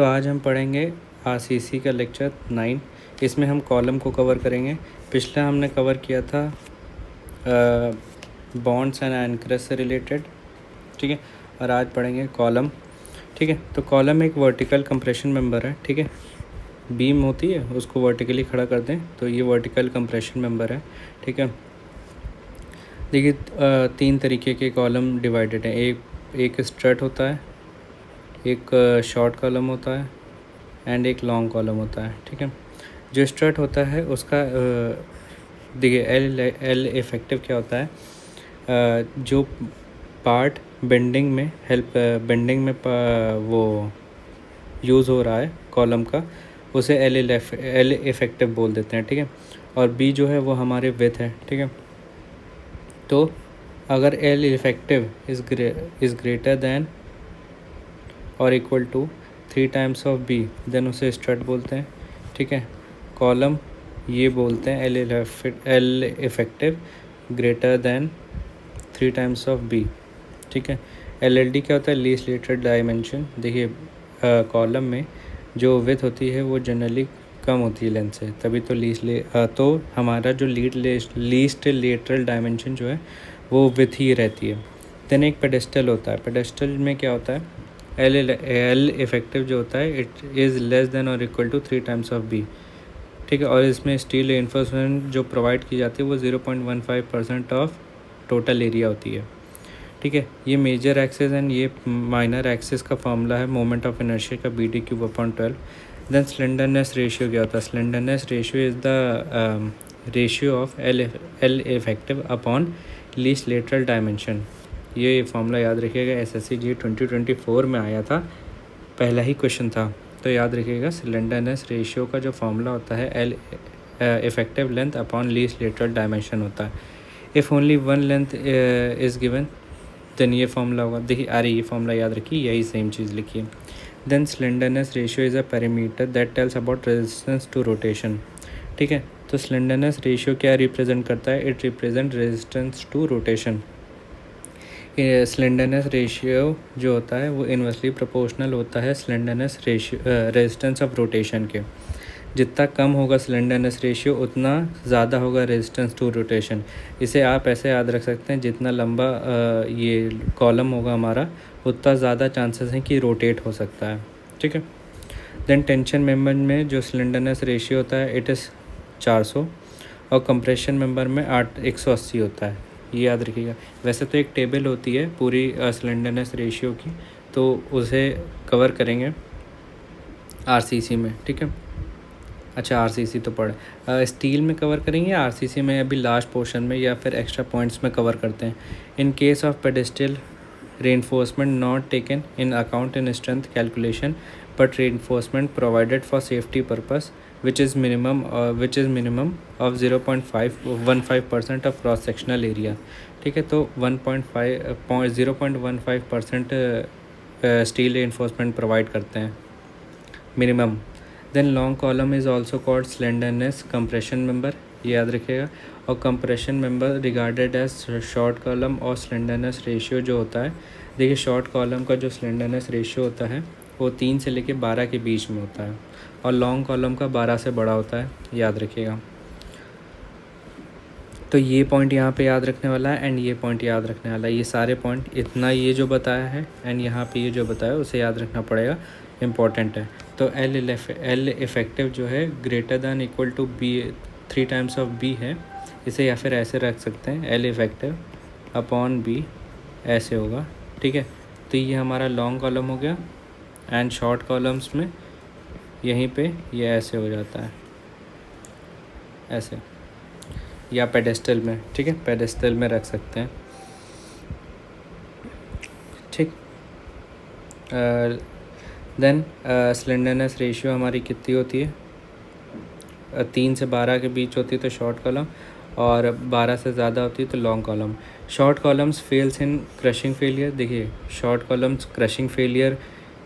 तो आज हम पढ़ेंगे आरसीसी का लेक्चर 9। इसमें हम कॉलम को कवर करेंगे। पिछला हमने कवर किया था बॉन्ड्स एंड एंकर्स से रिलेटेड, ठीक है। और आज पढ़ेंगे कॉलम, ठीक है। तो कॉलम एक वर्टिकल कंप्रेशन मेंबर है, ठीक है। बीम होती है उसको वर्टिकली खड़ा कर दें तो ये वर्टिकल कंप्रेशन मेंबर है, ठीक है। देखिए 3 तरीके के कॉलम डिवाइडेड हैं। एक स्ट्रट होता है, एक शॉर्ट कॉलम होता है एंड एक लॉन्ग कॉलम होता है, ठीक है। जो स्ट्रट होता है उसका देखिए एल इफेक्टिव क्या होता है, जो पार्ट बेंडिंग में वो यूज़ हो रहा है कॉलम का, उसे एल इफेक्टिव बोल देते हैं, ठीक है। और बी जो है वो हमारे विथ है, ठीक है। तो अगर L effective is greater than और equal to 3 times of B, then उसे स्ट्रट बोलते हैं, ठीक है। कॉलम ये बोलते हैं L effective greater than 3 times of B, ठीक है। एलएलडी क्या होता है, लीस्ट लेटरल डायमेंशन। देखिए कॉलम में जो विथ होती है वो जनरली कम होती है लेंथ से, तभी तो तो हमारा जो लीस्ट लेटरल डायमेंशन जो है वो विथ ही रहती है। देन एक पेडेस्टल होता है। पेडेस्टल में क्या होता है, एल इफेक्टिव जो होता है इट इज़ लेस देन और equal to 3 times of B, ठीक है। और इसमें स्टील रेनफोर्समेंट जो प्रोवाइड की जाती है वो 0.15% ऑफ टोटल एरिया होती है, ठीक है। ये मेजर एक्सिस एंड ये माइनर एक्सिस का फॉर्मूला है मोमेंट ऑफ इनर्शिया का BD3/12। देन स्लेंडरनेस रेशियो क्या होता है, slenderness ratio is the ratio of L effective upon least lateral dimension. ये फॉर्मूला याद रखिएगा, SSC जी 2024 में आया था, पहला ही क्वेश्चन था, तो याद रखिएगा। स्लेंडरनेस रेशियो का जो फॉर्मूला होता है L effective length upon least lateral dimension होता है। If only one length is given then ये फॉर्मूला होगा। देखिए अरे ये फॉर्मूला याद रखिए, यही सेम चीज़ लिखिए। Then slenderness ratio is a parameter that tells about resistance to rotation, ठीक है। तो स्लेंडरनेस रेशियो क्या रिप्रेजेंट करता है, it represent resistance to rotation. Slenderness ratio जो होता है वो इन्वर्सली प्रोपोर्शनल होता है slenderness ratio resistance of rotation के। जितना कम होगा स्लेंडरनेस रेशियो उतना ज़्यादा होगा रेजिस्टेंस टू रोटेशन। इसे आप ऐसे याद रख सकते हैं, जितना लंबा ये कॉलम होगा हमारा उतना ज़्यादा चांसेस हैं कि रोटेट हो सकता है, ठीक है। देन टेंशन मेंबर में जो स्लेंडरनेस रेशियो होता है इट इज़ 400 और कंप्रेशन मेंबर में 180 होता है, ये याद रखिएगा। वैसे तो एक टेबल होती है पूरी स्लेंडरनेस रेशियो की, तो उसे कवर करेंगे आरसीसी में, ठीक है। अच्छा आरसीसी तो पढ़े, स्टील में कवर करेंगे, आरसीसी में अभी लास्ट पोर्शन में या फिर एक्स्ट्रा पॉइंट्स में कवर करते हैं। In case of pedestal reinforcement not taken in account in strength calculation but reinforcement provided for safety purpose which is minimum of 0.15% of cross sectional area, ठीक है। तो 0.15% steel reinforcement provide करते हैं minimum. Then long column is also called slenderness compression member, ये याद रखिएगा। और compression member regarded as short column और स्लेंडरनेस रेशियो जो होता है, देखिए शॉर्ट कॉलम का जो स्लेंडरनेस रेशियो होता है वो 3 से लेकर 12 के बीच में होता है और लॉन्ग कॉलम का 12 से बड़ा होता है, याद रखिएगा। तो ये पॉइंट यहाँ पे याद रखने वाला है एंड ये पॉइंट याद रखने वाला है, ये सारे पॉइंट इतना ये जो बताया है एंड यहाँ पे ये जो बताया उसे याद रखना पड़ेगा, इम्पॉर्टेंट है। तो एल इफेक्टिव जो है greater than equal to B 3 times of B है, इसे या फिर ऐसे रख सकते हैं एल इफेक्टिव अपॉन बी, ऐसे होगा, ठीक है। तो ये हमारा लॉन्ग कॉलम हो गया एंड शॉर्ट कॉलम्स में यहीं पे ये ऐसे हो जाता है, ऐसे, या पेडेस्टल में, ठीक है, पेडेस्टल में रख सकते हैं, ठीक। देन स्लेंडरनेस रेशियो हमारी कितनी होती है, 3 से 12 के बीच होती है तो शॉर्ट कॉलम, और 12 से ज़्यादा होती है तो long column. Short columns fails इन क्रशिंग फेलियर, देखिए शॉर्ट कॉलम्स क्रशिंग फेलियर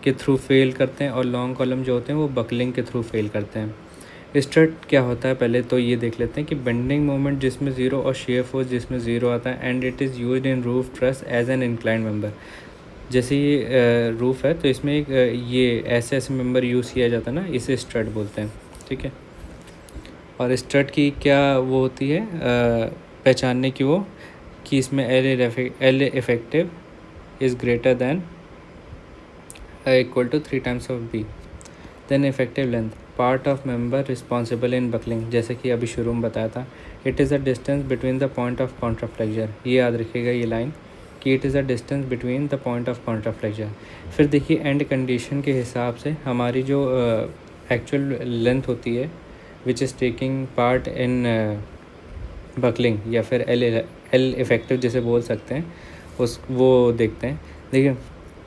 के थ्रू फेल करते हैं और लॉन्ग कॉलम जो होते हैं वो बकलिंग के थ्रू फेल करते हैं। स्ट्रट क्या होता है पहले तो ये देख लेते हैं कि बेंडिंग मोमेंट जिसमें 0 और शेयर फोर्स जिसमें 0 आता है and it is used in roof truss as an incline member. जैसे ये रूफ है तो इसमें एक ये ऐसे मेंबर यूज़ किया जाता है ना, इसे स्ट्रट बोलते हैं, ठीक है। और स्ट्रट की क्या वो होती है पहचानने की वो, कि इसमें L effective is greater than equal to 3 times of B, then effective length part of member responsible in buckling, जैसे कि अभी शुरू में बताया था। It is a distance between the point of contraflexure, ये याद रखिएगा ये लाइन कि it is a distance between the point of contraflexure. फिर देखिए एंड कंडीशन के हिसाब से हमारी जो एक्चुअल लेंथ होती है which is taking part in buckling, या फिर एल इफेक्टिव जिसे बोल सकते हैं, उस वो देखते हैं। देखिए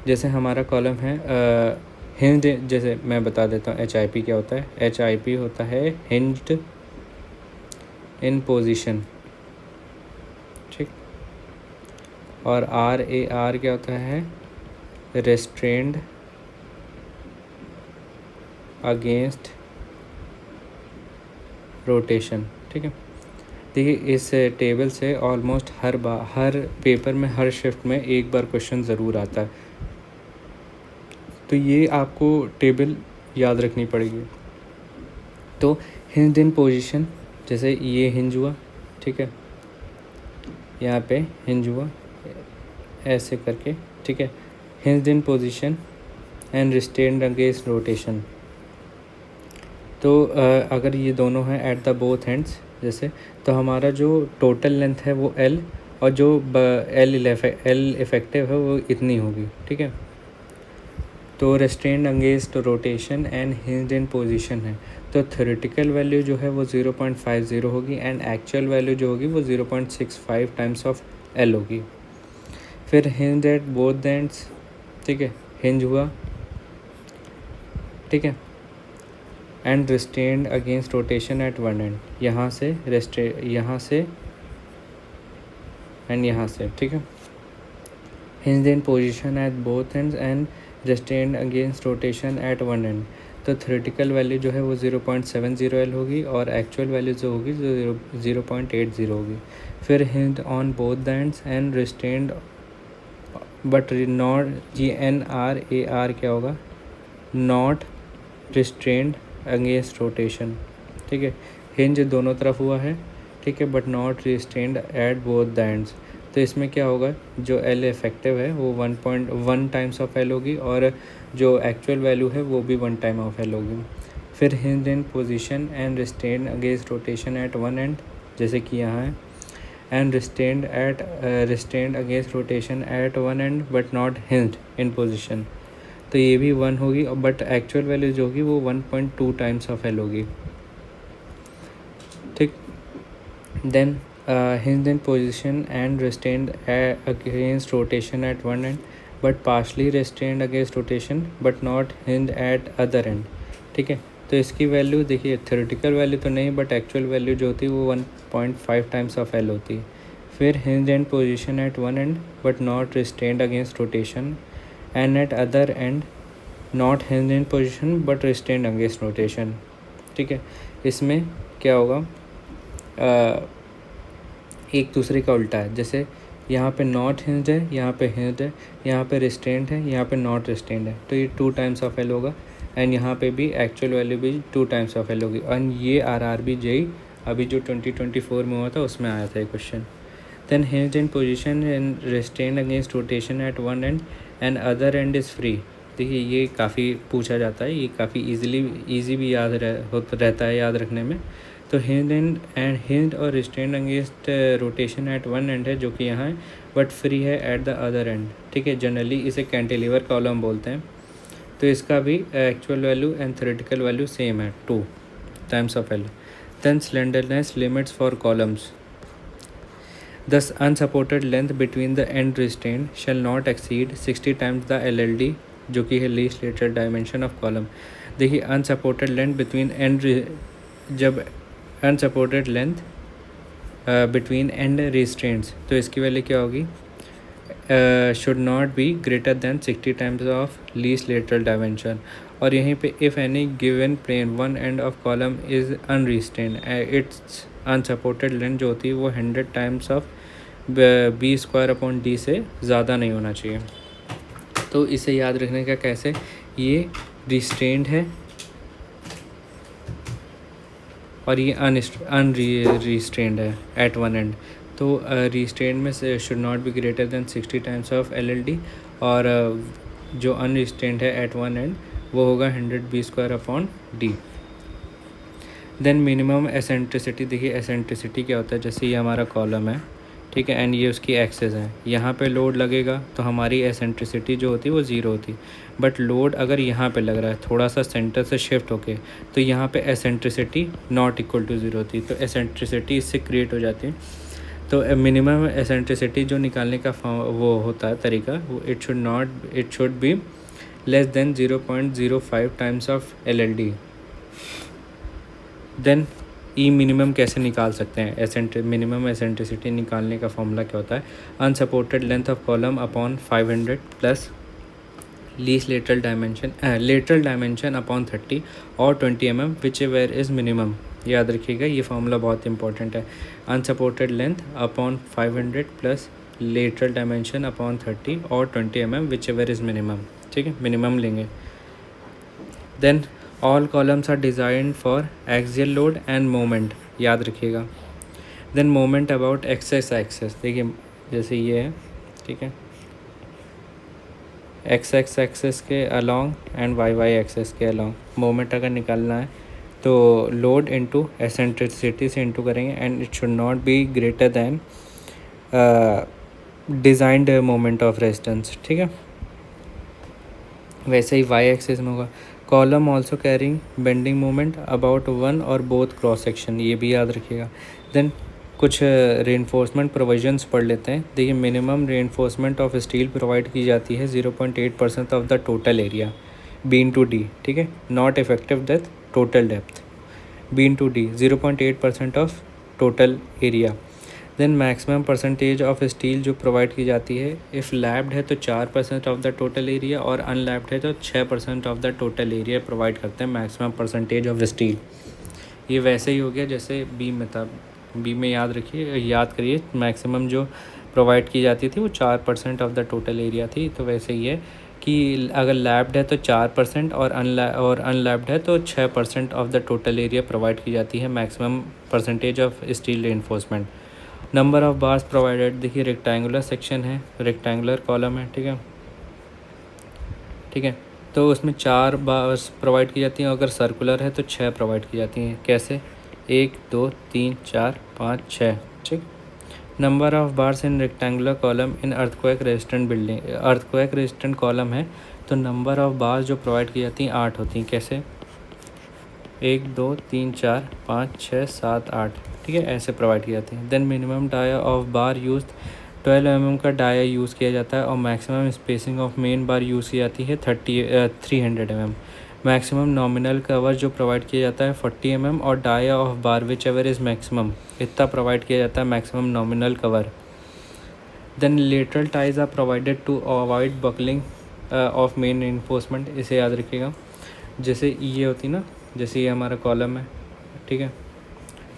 जैसे हमारा कॉलम है हिंज्ड, जैसे मैं बता देता हूँ HIP क्या होता है। HIP होता है हिंज्ड इन पोजीशन, ठीक। और RAR क्या होता है, रेस्ट्रेंड अगेंस्ट रोटेशन, ठीक है। देखिए इस टेबल से ऑलमोस्ट हर पेपर में हर शिफ्ट में एक बार क्वेश्चन ज़रूर आता है, तो ये आपको टेबल याद रखनी पड़ेगी। तो हिंज इन पोजीशन, जैसे ये हिंज हुआ, ठीक है, यहाँ पे हिंज हुआ ऐसे करके, ठीक है। Hinge in position and restrained against rotation, तो अगर ये दोनों हैं एट द बोथ एंड्स जैसे, तो हमारा जो टोटल लेंथ है वो L, और जो एल इफेक्टिव है वो इतनी होगी, ठीक है। तो restrained against rotation and hinged in position है, तो थ्योरेटिकल वैल्यू जो है वो 0.50 होगी एंड एक्चुअल वैल्यू जो होगी वो 0.65 टाइम्स ऑफ L होगी। फिर hinged at both the ends, ठीक है, हिंज हुआ, ठीक है, and restrained against rotation at one and, यहाँ से एंड यहाँ से, ठीक है। Hinged in position at both ends and restrained against rotation at one and, तो थ्योरेटिकल वैल्यू जो है वो 0.70 L होगी और एक्चुअल वैल्यू जो होगी 0.80 होगी। फिर hinged on both the ends and restrained but not GNRAR क्या होगा, नॉट रिस्ट्रेंड अगेंस्ट रोटेशन, ठीक है। हिंज दोनों तरफ हुआ है, ठीक है, but not restrained at both the ends, तो इसमें क्या होगा, जो L इफेक्टिव है वो 1.1 टाइम्स ऑफ L होगी और जो एक्चुअल वैल्यू है वो भी 1 टाइम ऑफ L होगी। फिर hinge in position and restrained against rotation at one and, जैसे कि यहाँ है, and restrained against rotation at one end but not hinged in position, तो ये भी 1 होगी, बट एक्चुअल वैल्यू जो होगी वो 1.2 टाइम्स ऑफ L होगी, ठीक। Then hinged in position and restrained against rotation at one end but partially restrained against rotation but not hinged at other end, ठीक है। तो इसकी वैल्यू देखिए थ्योरेटिकल वैल्यू तो नहीं, बट एक्चुअल वैल्यू जो होती है वो 1.5 टाइम्स ऑफ L होती है। फिर hinged in position at one end but not restrained against rotation and at other end not hinged in position but restrained against rotation, ठीक है। इसमें क्या होगा, एक दूसरे का उल्टा है, जैसे यहाँ पे नॉट हिंज्ड है, यहाँ पे हिंज्ड है, यहाँ पे रिस्ट्रेंड है, यहाँ पे नॉट रिस्ट्रेंड है, तो ये 2 टाइम्स ऑफ L होगा एंड यहाँ पे भी एक्चुअल वैल्यू भी 2 टाइम्स ऑफ L होगी। एंड ये RRB JEE अभी जो 2024 में हुआ था उसमें आया था ये question. Then hinged in position and restrained against rotation at one end and other end is free, देखिए ये काफ़ी पूछा जाता है, ये काफ़ी ईजी भी रहता है याद रखने में। तो हिंज्ड और restrained against rotation at one and है जो कि यहाँ है, बट फ्री है एट द अदर एंड, ठीक है। जनरली इसे कैंटिलीवर कॉलम बोलते हैं, तो इसका भी actual value and theoretical value same है, 2 times of L। Then slenderness limits for columns, thus unsupported length between the end restraint shall not exceed 60 times the LLD, जो कि है least lateral dimension of column। देखिए unsupported length between जब unsupported length between end restraints, तो इसकी value क्या होगी, should not be greater than 60 times of least lateral dimension। और यहीं पे if any given plane one end of column is unrestrained, its unsupported length जो होती है वो 100 times of B² upon D से ज़्यादा नहीं होना चाहिए। तो इसे याद रखने का कैसे, ये रिस्ट्रेंड है और ये अनरिस्ट्रेंड है एट वन एंड। तो रिस्ट्रेंड में से should not be greater than 60 times of LLD, और जो अनरिस्ट्रेंड है एट वन एंड वो होगा 100b² देन मिनिमम एसेंट्रिसिटी, देखिए एसेंट्रिसिटी क्या होता है, जैसे ये हमारा कॉलम है, ठीक है, एंड ये उसकी एक्सेस है, यहाँ पे लोड लगेगा तो हमारी एसेंट्रिसिटी जो होती है वो ज़ीरो होती। बट लोड अगर यहाँ पे लग रहा है थोड़ा सा सेंटर से शिफ्ट होके, तो यहाँ पे eccentricity not equal to zero होती, तो एसेंट्रिसिटी इससे क्रिएट हो जाती है। तो मिनिमम एसेंट्रिसिटी जो निकालने का वो होता है तरीका, वो it should be less than 0.05 times of LLD। Then E minimum कैसे निकाल सकते हैं, मिनिमम एसेंट्रिसिटी निकालने का फॉर्मूला क्या होता है, unsupported length of column upon 500 plus least lateral dimension upon 30 और 20 mm whichever is minimum. याद रखिएगा ये फॉर्मूला बहुत इंपॉर्टेंट है, unsupported length upon 500 plus lateral dimension upon 30 और 20 mm whichever is minimum, ठीक है, मिनिमम लेंगे। Then all columns are designed for axial load and moment, याद रखिएगा। देन मोमेंट अबाउट एक्सेस, देखिए जैसे ये है, ठीक है, एक्स एक्सेस के अलॉन्ग एंड वाई एक्सेस के अलॉन्ग मोमेंट अगर निकालना है तो लोड इनटू एसेंट्रिसिटी से इनटू करेंगे, and it should not be greater then designed moment of resistance, ठीक है। वैसे ही वाई एक्सेस में होगा, column also carrying bending moment about one और बोथ क्रॉस सेक्शन, ये भी याद रखिएगा। देन कुछ रेनफोर्समेंट प्रोविजंस पढ़ लेते हैं। देखिए minimum reinforcement of steel provide की जाती है 0.8% of the total area B/D, ठीक है, not effective depth total depth B/D 0.8% of total area. Then maximum percentage of steel जो प्रोवाइड की जाती है, इफ़ लैब्ड है तो 4% ऑफ द टोटल एरिया, और अनलैब्ड है तो 6% of the total area provide करते हैं मैक्सिमम परसेंटेज ऑफ स्टील। ये वैसे ही हो गया जैसे बी में था, बी में याद रखिए, याद करिए मैक्सिमम जो प्रोवाइड की जाती थी वो 4% ऑफ द टोटल एरिया थी। तो वैसे ही है कि अगर लैब्ड है तो 4% और अनलैब्ड है तो 6% of the total area provide की जाती है maximum percentage of steel reinforcement. Number of bars provided, देखिए रेक्टेंगुलर सेक्शन है, रेक्टेंगुलर कॉलम है, ठीक है, ठीक है, तो उसमें 4 बार्स प्रोवाइड की जाती हैं, अगर सर्कुलर है तो 6 प्रोवाइड की जाती हैं। कैसे, 1 2 3 4 5 6, ठीक। Number of bars in rectangular column in earthquake resistant building, earthquake resistant column है तो नंबर ऑफ़ बार्स जो प्रोवाइड की जाती हैं 8 होती हैं। कैसे, 1 2 3 4 5 6 7 8, ठीक है, ऐसे प्रोवाइड की जाती है। Then minimum dia of bar use 12 mm का डाया यूज़ किया जाता है, और maximum spacing of main bar use की जाती है 300 mm। मैक्सिमम नॉमिनल कवर जो प्रोवाइड किया जाता है 40 mm, और dia of bar whichever is maximum, इतना प्रोवाइड किया जाता है maximum nominal cover. Then lateral ties are provided to avoid buckling of main reinforcement, इसे याद रखिएगा। जैसे ये होती ना, जैसे ये हमारा कॉलम है, ठीक है,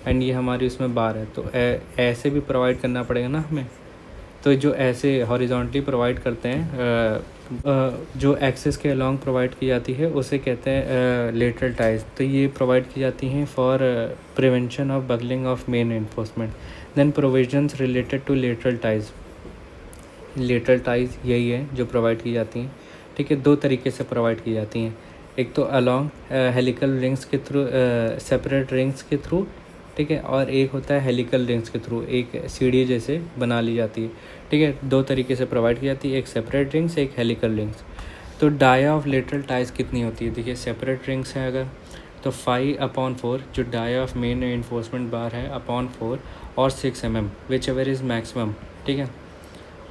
एंड ये हमारी उसमें बार है, तो ऐसे भी प्रोवाइड करना पड़ेगा ना हमें। तो जो ऐसे हॉरिजॉन्टली प्रोवाइड करते हैं, जो एक्सिस के अलॉन्ग प्रोवाइड की जाती है उसे कहते हैं लेटरल टाइज, तो ये प्रोवाइड की जाती हैं for prevention of buckling of main reinforcement. Then provisions related to lateral ties, lateral ties यही है जो प्रोवाइड की जाती हैं, ठीक है, 2 तरीके से प्रोवाइड की जाती हैं। एक तो अलॉन्ग हेलिकल रिंग्स के थ्रू, सेपरेट रिंग्स के थ्रू, ठीक है, और एक होता है हेलिकल रिंग्स के थ्रू, एक सीढ़ी जैसे बना ली जाती है, ठीक है, 2 तरीके से प्रोवाइड की जाती है, एक सेपरेट रिंग्स, एक हेलिकल रिंग्स। तो डाया ऑफ लेटरल टाइज कितनी होती है, देखिए सेपरेट रिंग्स हैं अगर तो 5/4 जो डाया ऑफ मेन इन्फोर्समेंट बार है अपॉन 4 और 6 mm whichever is maximum, ठीक है।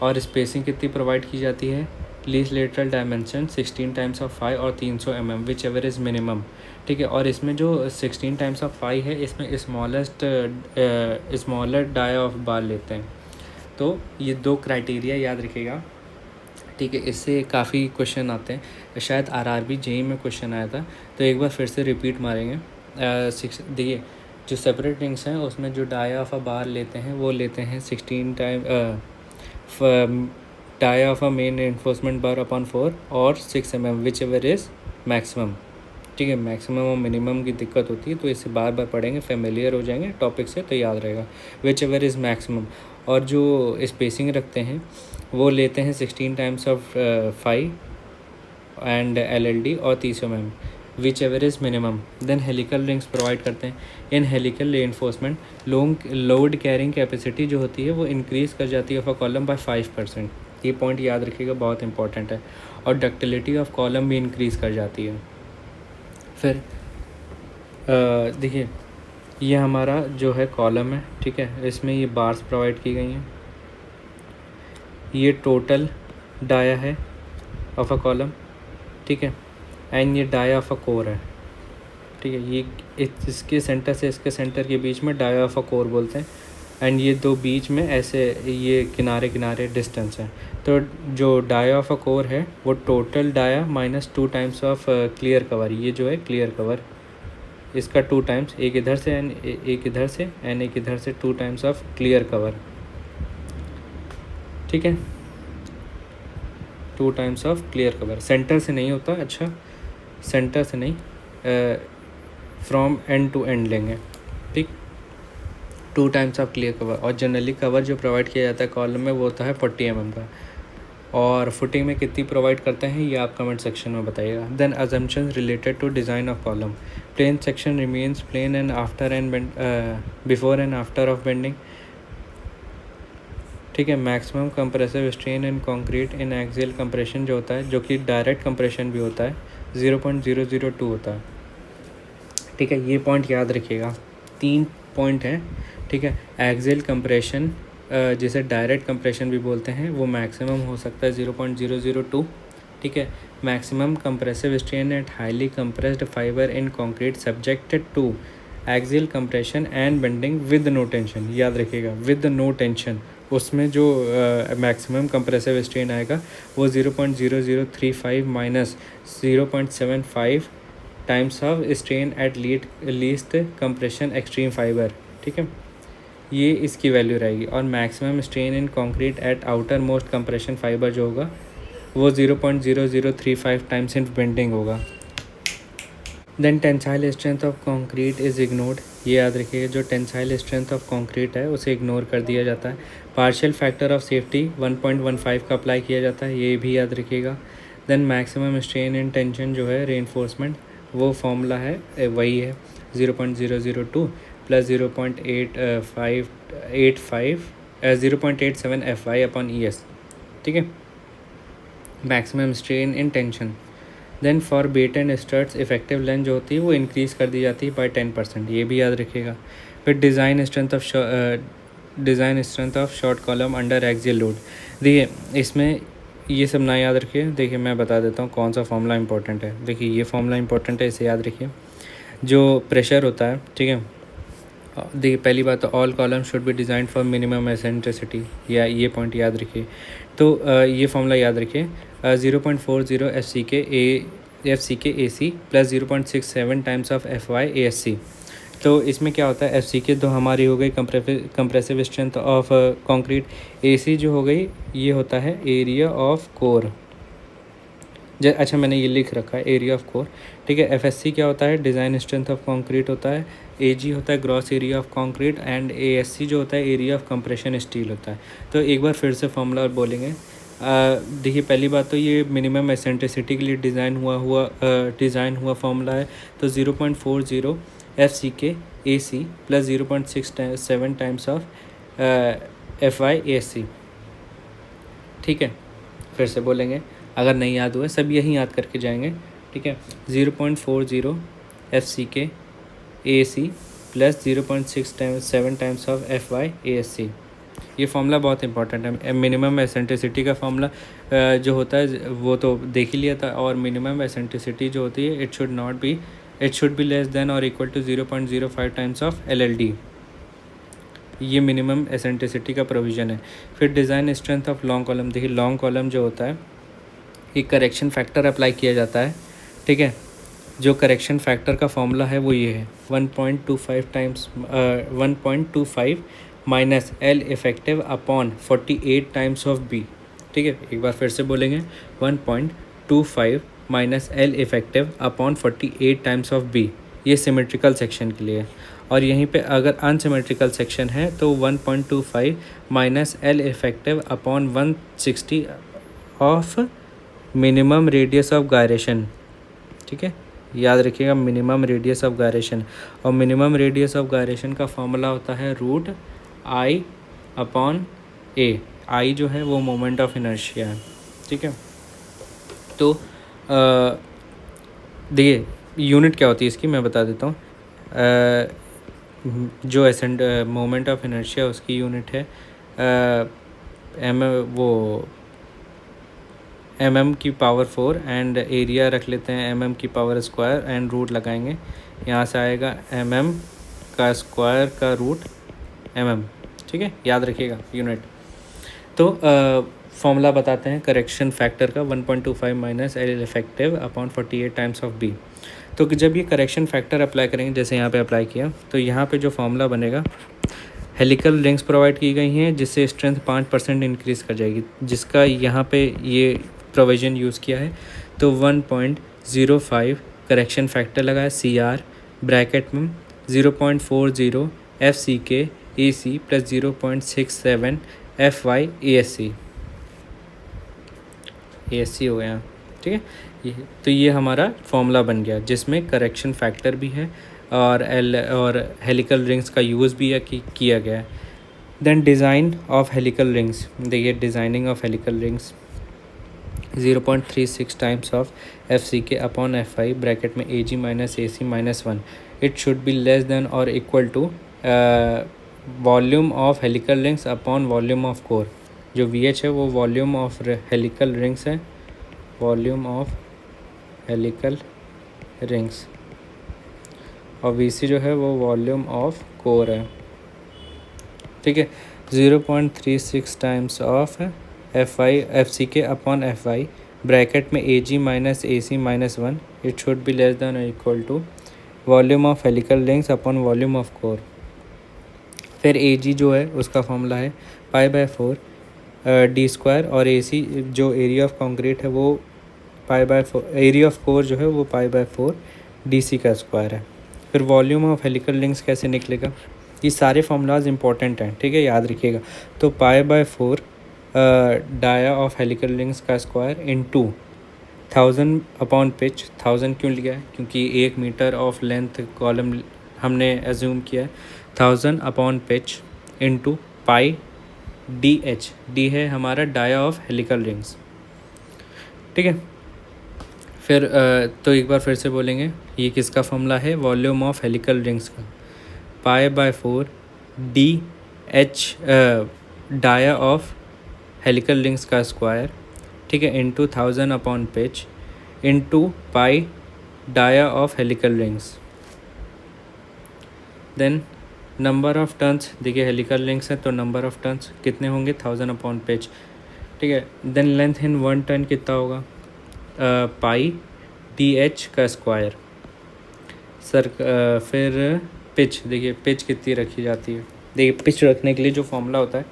और स्पेसिंग कितनी प्रोवाइड की जाती है, least lateral dimension 16 times of 5 और 300 mm whichever is minimum, ठीक है। और इसमें जो 16 टाइम्स ऑफ 5 है इसमें स्मॉलर डाया ऑफ बार लेते हैं। तो ये 2 क्राइटेरिया याद रखिएगा, ठीक है। इससे काफ़ी क्वेश्चन आते हैं, शायद RRB JEE में क्वेश्चन आया था, तो एक बार फिर से रिपीट मारेंगे। देखिए जो सेपरेट रिंग्स हैं उसमें जो डाया ऑफ अ बार लेते हैं वो लेते हैं 16 time dia of a main reinforcement bar upon 4 और 6 mm whichever is maximum. ठीक है, मैक्सिमम और मिनिमम की दिक्कत होती है तो इसे बार बार पढ़ेंगे, फेमिलियर हो जाएंगे टॉपिक से तो याद रहेगा। विच एवर इज़ मैक्सिमम, और जो स्पेसिंग रखते हैं वो लेते हैं 16 टाइम्स ऑफ 5 एंड LLD और 30 mm whichever is minimum. Then helical rings provide करते हैं। In helical reinforcement load carrying capacity जो होती है वो इंक्रीज़ कर जाती है ऑफ अ कॉलम बाय 5%। ये पॉइंट याद रखिएगा, बहुत इंपॉर्टेंट है। और डक्टिलिटी ऑफ कॉलम भी इंक्रीज़ कर जाती है। फिर देखिए ये हमारा जो है कॉलम है, ठीक है, इसमें ये बार्स प्रोवाइड की गई हैं। ये टोटल डाया है ऑफ अ कॉलम, ठीक है, एंड ये डाया ऑफ अ कोर है, ठीक है। ये इसके सेंटर से इसके सेंटर के बीच में डाया ऑफ अ कोर बोलते हैं। एंड ये दो बीच में ऐसे ये किनारे किनारे डिस्टेंस है। तो जो डाया ऑफ अ कोर है वो total dia minus 2 times of clear cover, ये जो है क्लियर कवर इसका 2 टाइम्स, एक इधर से एंड एक इधर से एंड एक इधर से 2 टाइम्स ऑफ क्लियर कवर, ठीक है, 2 times of clear cover. Centre से नहीं होता, अच्छा सेंटर से नहीं, फ्रॉम एंड टू एंड लेंगे, ठीक। 2 टाइम्स ऑफ क्लियर कवर। और जनरली कवर जो प्रोवाइड किया जाता है कॉलम में वो होता है 40 mm का। और फुटिंग में कितनी प्रोवाइड करते हैं ये आप कमेंट सेक्शन में बताइएगा। Then assumptions related to design of column. Plane section remains plane and after and before and after of bending, ठीक है। Maximum compressive strain in concrete in axial compression जो होता है, जो कि डायरेक्ट कंप्रेशन भी होता है, 0.002 होता है, ठीक है। ये पॉइंट याद रखिएगा, 3 पॉइंट हैं, ठीक है। एक्सियल कंप्रेशन जिसे डायरेक्ट कंप्रेशन भी बोलते हैं वो मैक्सिमम हो सकता है 0.002, ठीक है। Maximum compressive strain at highly compressed fibre in concrete subjected to axial compression and bending with no tension, याद रखिएगा विद नो टेंशन। उसमें जो मैक्सिमम कंप्रेसिव स्ट्रेन आएगा वो 0.0035 minus 0.75 times of strain at least compression extreme fibre, ठीक है, ये इसकी वैल्यू रहेगी। और maximum strain in concrete at outer most compression fibre जो होगा वो 0.0035 टाइम्स इन बेंडिंग होगा। Then tensile strength of concrete is ignored, ये याद रखिए, जो टेंसाइल स्ट्रेंथ ऑफ कंक्रीट है उसे इग्नोर कर दिया जाता है। पार्शियल फैक्टर ऑफ सेफ्टी 1.15 का अप्लाई किया जाता है, ये भी याद रखिएगा। Then maximum strain in tension जो है रेनफोर्समेंट वो फॉर्मूला है वही है 0.002 प्लस 0.87 FY अपॉन ES, ठीक है। Maximum strain in tension. Then for bet and studs effective length जो होती है वो इंक्रीज़ कर दी जाती है बाय 10%, ये भी याद रखिएगा। फिर design strength of short column under axial load. देखिए इसमें ये सब ना याद रखिए, देखिए मैं बता देता हूँ कौन सा फॉर्मूला इंपॉर्टेंट है। देखिए ये फॉर्मूला इंपॉर्टेंट है, इसे याद रखिए। जो प्रेशर होता है, ठीक है, देखिए पहली बात तो all column should be design for minimum eccentricity, या ये पॉइंट याद रखिए। तो ये फॉर्मूला याद रखिए 0.40 FCK AC plus 0.67 times of FY ASC। तो इसमें क्या होता है, FCK तो हमारी हो गई compressive strength of concrete, AC जो हो गई ये होता है एरिया ऑफ कोर, अच्छा मैंने ये लिख रखा है एरिया ऑफ कोर, ठीक है। FSC क्या होता है, डिज़ाइन स्ट्रेंथ ऑफ कंक्रीट होता है। AG होता है gross area of concrete and ASC जो होता है एरिया ऑफ कंप्रेशन स्टील होता है। तो एक बार फिर से फॉर्मूला बोलेंगे। देखिए पहली बात तो ये मिनिमम एसेंट्रिसिटी के लिए डिज़ाइन हुआ फॉर्मूला है, तो 0.40 FCK AC plus 0.67 times of FY ASC, ठीक है। फिर से बोलेंगे, अगर नहीं याद हुआ सब यही याद करके जाएंगे, ठीक है। 0.40 FCK AC plus 0.67 times of FY ASC। ये फॉर्मूला बहुत इंपॉर्टेंट है। मिनिमम एसेंट्रिसिटी का फॉर्मूला जो होता है वो तो देख ही लिया था, और मिनिमम एसेंट्रिसिटी जो होती है it should be less than और equal to 0.05 times of LLD। ये मिनिमम एसेंट्रिसिटी का प्रोविज़न है। फिर design strength of long column. देखिए लॉन्ग कॉलम जो होता है एक करेक्शन फैक्टर अप्लाई किया जाता है, ठीक है। जो करेक्शन फैक्टर का फॉर्मूला है वो ये है 1.25 minus L effective upon 48 times of B, ठीक है, एक बार फिर से बोलेंगे 1.25 minus L effective upon 48 times of B, ये सिमेट्रिकल सेक्शन के लिए। और यहीं पे अगर अनसिमेट्रिकल सेक्शन है तो 1.25 minus L effective upon 160 of minimum radius of gyration. ठीक है, याद रखिएगा मिनिमम रेडियस ऑफ गायरेशन, और मिनिमम रेडियस ऑफ गायरेशन का फॉर्मूला होता है रूट आई अपॉन ए। आई जो है वो मोमेंट ऑफ इनर्शिया है। ठीक है, तो देखिए यूनिट क्या होती है इसकी मैं बता देता हूँ। जो एसेंट मोमेंट ऑफ इनर्शिया उसकी यूनिट है mm की पावर 4 एंड एरिया रख लेते हैं mm की पावर स्क्वायर एंड रूट लगाएंगे, यहाँ से आएगा mm का स्क्वायर का रूट mm। ठीक है, याद रखिएगा यूनिट। तो फॉर्मूला बताते हैं करेक्शन फैक्टर का 1.25 minus L effective upon 48 times of B. तो जब ये करेक्शन फैक्टर अप्लाई करेंगे, जैसे यहाँ पे अप्लाई किया, तो यहाँ पे जो फॉर्मूला बनेगा, हेलिकल रिंग्स प्रोवाइड की गई हैं जिससे स्ट्रेंथ 5% इंक्रीज़ कर जाएगी, जिसका यहाँ पे ये प्रोविज़न यूज़ किया है। तो 1.05 करेक्शन फैक्टर लगा है CR ब्रैकेट में 0.40 FCK AC plus 0.67 FY ASC हो गया। ठीक है, तो ये हमारा फॉर्मूला बन गया जिसमें करेक्शन फैक्टर भी है और हेलिकल रिंग्स का यूज़ भी है किया गया है। Then design of helical rings, देखिए designing of helical rings 0.36 times of FCK upon FI bracket में AG minus AC minus 1। It should be less than और equal to volume of helical rings upon volume of core. जो VH है वो volume of helical rings है, volume of helical rings, और VC जो है वो वॉल्यूम ऑफ कोर है। ठीक है, 0.36 times of FCK upon FI bracket में AG minus AC minus 1। It should be less than और equal to volume of helical rings upon volume of core. फिर AG जो है उसका फॉर्मूला है π/4 D स्क्वायर, और AC जो एरिया ऑफ कॉन्क्रीट है वो π/4, एरिया ऑफ कोर जो है वो π/4 DC का स्क्वायर है। फिर वॉल्यूम ऑफ हेलिकल रिंग्स कैसे निकलेगा, ये सारे फार्मूलाज इंपॉर्टेंट हैं। ठीक है, याद रखिएगा। तो π/4 डाया ऑफ हेलिकल रिंग्स का स्क्वायर इनटू 1000 अपॉन पिच। 1000 क्यों लिया है, क्योंकि 1 मीटर ऑफ लेंथ कॉलम हमने एज्यूम किया है। 1000 अपॉन पिच इनटू पाई DH, D है हमारा डाया ऑफ हेलिकल रिंग्स। ठीक है, फिर तो एक बार फिर से बोलेंगे, ये किसका फॉर्मूला है, वॉल्यूम ऑफ हेलिकल रिंग्स का, π/4 DH dia of helical rings का स्क्वायर। ठीक है, इनटू 1000 अपॉन pitch into pi dia of helical rings. Then number of turns, देखिए हेलिकल रिंग्स है तो नंबर ऑफ टर्न्स कितने होंगे, 1000 अपॉन पिच। ठीक है, देन लेंथ इन 1 टर्न कितना होगा, पाई DH का स्क्वायर। फिर पिच, देखिए पिच कितनी रखी जाती है, देखिए पिच रखने के लिए जो फॉर्मूला होता है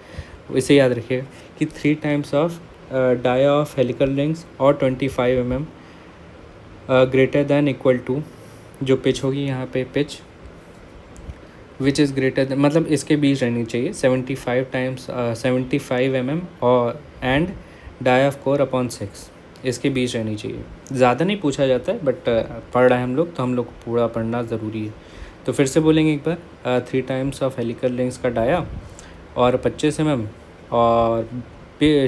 इसे याद रखिएगा कि 3 times of dia of helical rings और 25 mm greater than equal to, जो पिच होगी यहाँ पे pitch which is greater than, मतलब इसके बीच रहनी चाहिए 75 mm और and dia of core upon 6, इसके बीच रहनी चाहिए। ज़्यादा नहीं पूछा जाता है बट पढ़ रहे हैं हम लोग तो हम लोग को पूरा पढ़ना ज़रूरी है। तो फिर से बोलेंगे एक बार, 3 टाइम्स ऑफ हेलिकल रिंग्स का डाया और 25 mm और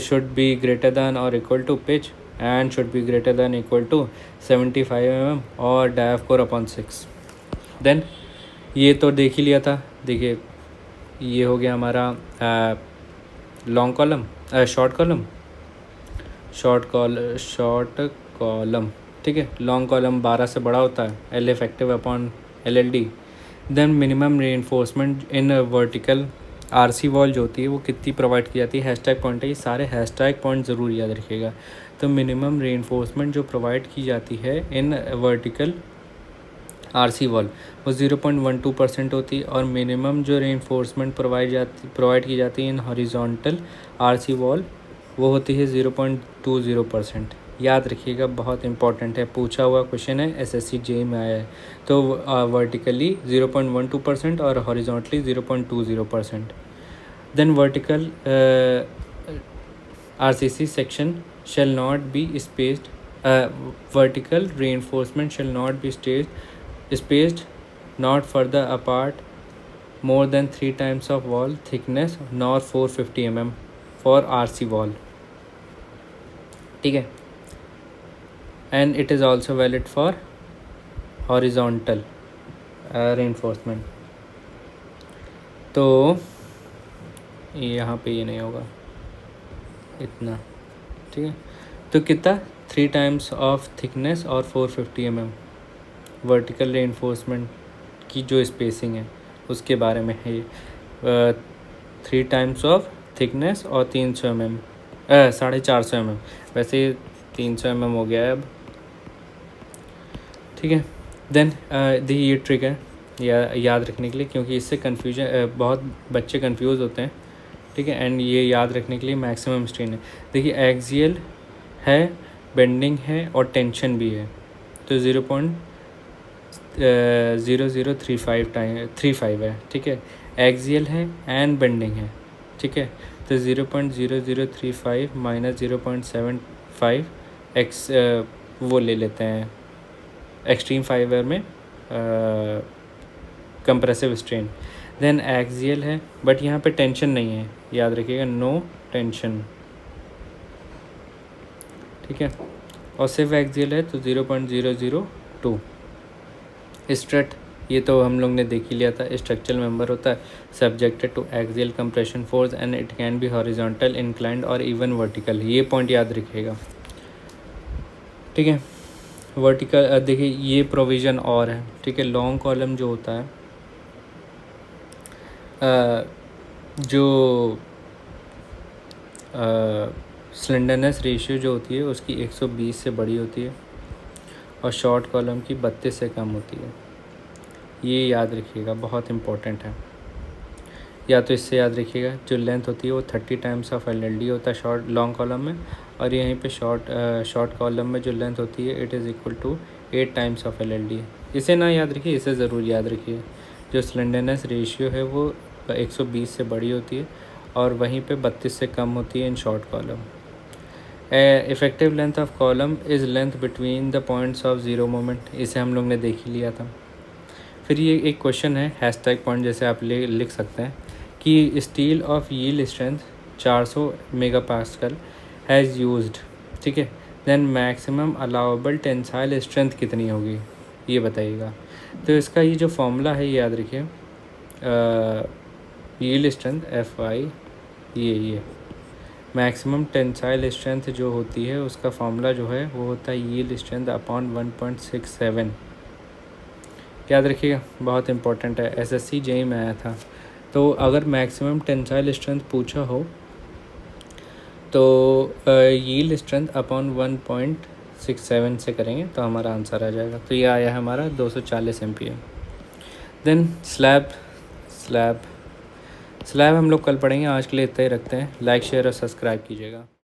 शुड बी ग्रेटर दैन और equal to pitch and should be greater than equal to 75 mm और dia of core upon 6। Then ये तो देख ही लिया था, देखिए ये हो गया हमारा लॉन्ग कॉलम, शॉर्ट कॉलम। ठीक है, लॉन्ग कॉलम 12 से बड़ा होता है, L effective upon LLD। Then minimum reinforcement in vertical RC wall जो होती है वो कितनी प्रोवाइड की जाती है, हैशटैग पॉइंट है, ये सारे हैशटैग पॉइंट ज़रूर याद रखिएगा। तो मिनिमम रीइंफोर्समेंट जो प्रोवाइड की जाती है इन वर्टिकल RC वॉल वो 0.12% होती है, और मिनिमम जो रीइंफोर्समेंट प्रोवाइड की जाती है इन हॉरिजॉन्टल RC वॉल वो होती है 0.20%। याद रखिएगा, बहुत इंपॉर्टेंट है, पूछा हुआ क्वेश्चन है, एसएससी जेई में आया है। तो वर्टिकली 0.12% और horizontally 0.20%। Then vertical RCC section shall not be spaced, vertical reinforcement shall not be spaced not further apart more than 3 times of wall thickness nor 450 mm for RC wall, ठीक है। and it is also valid for horizontal reinforcement। तो यहाँ पे ये नहीं होगा इतना, ठीक है। तो कितना, 3 times ऑफ थिकनेस और 450 mm वर्टिकल रेनफोर्समेंट की जो स्पेसिंग है उसके बारे में है। 3 times ऑफ थिकनेस और 300 mm 450 mm, वैसे 300 mm हो गया है अब, ठीक है। देन ये ट्रिक है याद रखने के लिए, क्योंकि इससे कन्फ्यूजन बहुत बच्चे कंफ्यूज होते हैं, ठीक है। एंड ये याद रखने के लिए मैक्सिमम स्ट्रेन है। देखिए एक्सियल है, बेंडिंग है और टेंशन भी है, तो 0.0035 है, ठीक है। एक्सियल है एंड बेंडिंग है, ठीक है। तो 0.0035 माइनस 0.75 एक्स वो ले लेते हैं एक्सट्रीम फाइबर में कंप्रेसिव स्ट्रेन। देन एक्सियल है बट यहाँ पे टेंशन नहीं है, याद रखिएगा, नो टेंशन, ठीक है। और सिर्फ एक्सियल है तो 0.002। स्ट्रट, ये तो हम लोग ने देख ही लिया था, स्ट्रक्चरल मेंबर होता है subjected to axial compression force and it can be horizontal, inclined और इवन वर्टिकल। ये पॉइंट याद रखिएगा, ठीक है। वर्टिकल देखिए ये प्रोविज़न और है, ठीक है। लॉन्ग कॉलम जो होता है जो स्लेंडरनेस रेशियो जो होती है उसकी 120 से बड़ी होती है और शॉर्ट कॉलम की 32 से कम होती है। ये याद रखिएगा, बहुत इम्पोर्टेंट है। या तो इससे याद रखिएगा, जो लेंथ होती है वो 30 टाइम्स ऑफ LLD होता है लॉन्ग कॉलम में, और यहीं पे शॉर्ट कॉलम में जो लेंथ होती है it is equal to 8 times of LLD। इसे ना याद रखिए, इसे ज़रूर याद रखिए। जो स्लेंडरनेस रेशियो है वो 120 से बड़ी होती है और वहीं पे 32 से कम होती है in short column. Effective length of column is length between the points of zero moment, इसे हम लोग ने देख ही लिया था। फिर ये एक क्वेश्चन है हैशटैग पॉइंट, जैसे आप लिख सकते हैं कि steel of yield strength 400 megapascal has used, ठीक है। Then maximum allowable tensile strength कितनी होगी ये बताइएगा। तो इसका ये जो फॉर्मूला है याद रखिए, यील्ड स्ट्रेंथ FI, ये मैक्सिमम टेंसाइल स्ट्रेंथ जो होती है उसका फॉर्मूला जो है वो होता है यील्ड स्ट्रेंथ अपॉन 1.67। याद रखिएगा, बहुत इंपॉर्टेंट है, SSC जेई में आया था। तो अगर मैक्सिमम टेंसाइल स्ट्रेंथ पूछा हो तो यील्ड स्ट्रेंथ अपॉन 1.67 से करेंगे तो हमारा आंसर आ जाएगा। तो ये आया है हमारा 240 MPa। देन स्लैब हम लोग कल पढ़ेंगे, आज के लिए इतना ही रखते हैं। लाइक शेयर और सब्सक्राइब कीजिएगा।